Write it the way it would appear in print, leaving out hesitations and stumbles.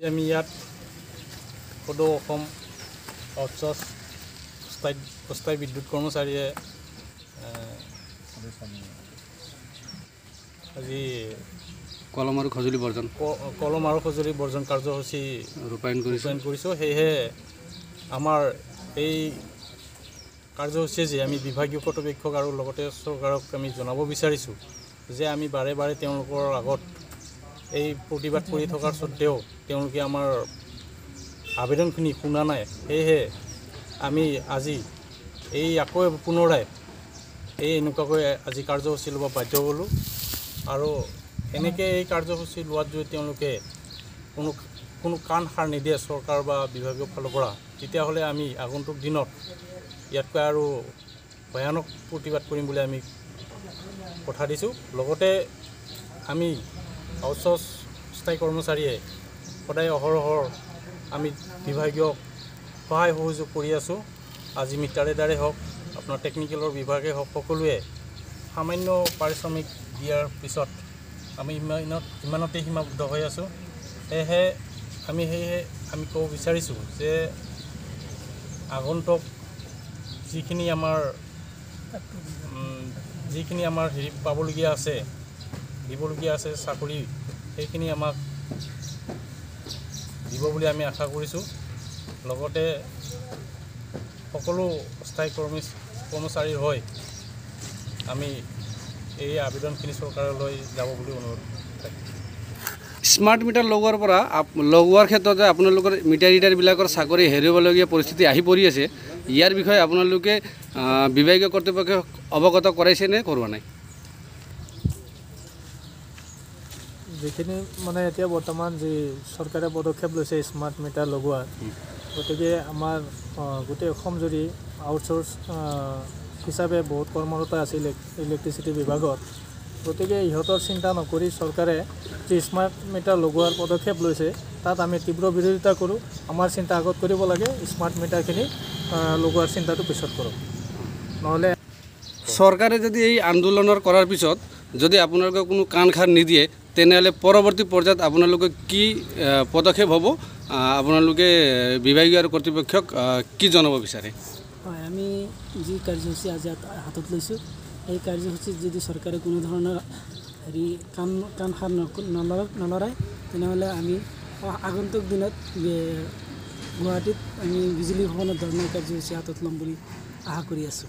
আমি ইয়াত সদৌ অসম আউটচৰ্চ অস্থায়ী বিদ্যুৎ কৰ্মচাৰীয়ে আজি কলম আৰু সঁজুলি বৰ্জন কাৰ্যসূচী ৰূপায়ণ কৰিছোঁ। সেয়েহে আমাৰ এই কাৰ্যসূচীয়ে যে আমি বিভাগীয় কৰ্তৃপক্ষক আৰু লগতে চৰকাৰক আমি জনাব বিচাৰিছোঁ যে আমি বাৰে বাৰে তেওঁলোকৰ আগত এই প্ৰতিবাদ কৰি থকাৰ স্বত্তেও তেওঁলোকে আমাৰ আবেদনখিনি শুনা নাই। সেয়েহে আমি আজি এই আকৌ পুনৰাই এনেকুৱাকৈ আজি কাৰ্যসূচী ল'ব বাধ্য হ'লোঁ আৰু এনেকৈ এই কাৰ্যসূচী লোৱাত যদি তেওঁলোকে কোনো কাণ সাৰ নিদিয়ে চৰকাৰ বা বিভাগীয় ফালৰ পৰা, তেতিয়াহ'লে আমি আগন্তুক দিনত ইয়াতকৈ আৰু ভয়ানক প্ৰতিবাদ কৰিম বুলি আমি কথা দিছোঁ। লগতে আমি আউটচৰ্চ স্থায়ী কৰ্মচাৰীয়ে সদায় অহৰহৰ আমি বিভাগীয় সহায় সহযোগ কৰি আছোঁ। আজি মিটাৰে দ্বাৰাই হওক, আপোনাৰ টেকনিকেলৰ বিভাগে হওক, সকলোৱে সামান্য পাৰিশ্ৰমিক দিয়াৰ পিছত আমি ইমানতেই সীমাবদ্ধ হৈ আছোঁ। সেয়েহে আমি ক'ব বিচাৰিছোঁ যে আগন্তুক যিখিনি আমাৰ পাবলগীয়া আছে, দিবলগীয়া আছে চাকৰি, সেইখিনি আমাক দিব বুলি আমি আশা কৰিছোঁ। লগতে সকলো স্থায়ী কৰ্মচাৰীৰ হৈ আমি এই আবেদনখিনি চৰকাৰলৈ যাব বুলি অনুৰোধ থাকিম। স্মাৰ্ট মিটাৰ লগোৱাৰ ক্ষেত্ৰত আপোনালোকৰ মিটাৰ ৰিডাৰবিলাকৰ চাকৰি হেৰুৱাবলগীয়া পৰিস্থিতি আহি পৰি আছে, ইয়াৰ বিষয়ে আপোনালোকে বিভাগীয় কৰ্তৃপক্ষক অৱগত কৰাইছে নে কৰোৱা নাই? যিখিনি এতিয়া বৰ্তমান যি চৰকাৰে পদক্ষেপ লৈছে স্মাৰ্ট মিটাৰ লগোৱাৰ, গতিকে আমাৰ গোটেই অসম জুৰি আউটচৰ্চ হিচাপে বহুত কৰ্মৰতা আছিল ইলেক্ট্ৰিচিটি বিভাগত। গতিকে ইহঁতৰ চিন্তা নকৰি চৰকাৰে যি স্মাৰ্ট মিটাৰ লগোৱাৰ পদক্ষেপ লৈছে তাত আমি তীব্ৰ বিৰোধিতা কৰোঁ। আমাৰ চিন্তা আগত কৰিব লাগে, স্মাৰ্ট মিটাৰখিনি লগোৱাৰ চিন্তাটো পিছত কৰক। নহ'লে চৰকাৰে যদি এই আন্দোলনৰ কৰাৰ পিছত যদি আপোনালোকে কোনো কাণ সাৰ নিদিয়ে, তেনেহ'লে পৰৱৰ্তী পৰ্যায়ত আপোনালোকে কি পদক্ষেপ হ'ব, আপোনালোকে বিভাগীয় আৰু কৰ্তৃপক্ষক কি জনাব বিচাৰে? হয়, আমি যি কাৰ্যসূচী আজি হাতত লৈছোঁ, এই কাৰ্যসূচীত যদি চৰকাৰে কোনো ধৰণৰ কাণ সাৰ নলৰায়, তেনেহ'লে আমি আগন্তুক দিনত গুৱাহাটীত আমি বিজুলী ভৱনত ধৰ্ণা কাৰ্যসূচী হাতত ল'ম বুলি আশা কৰি আছোঁ।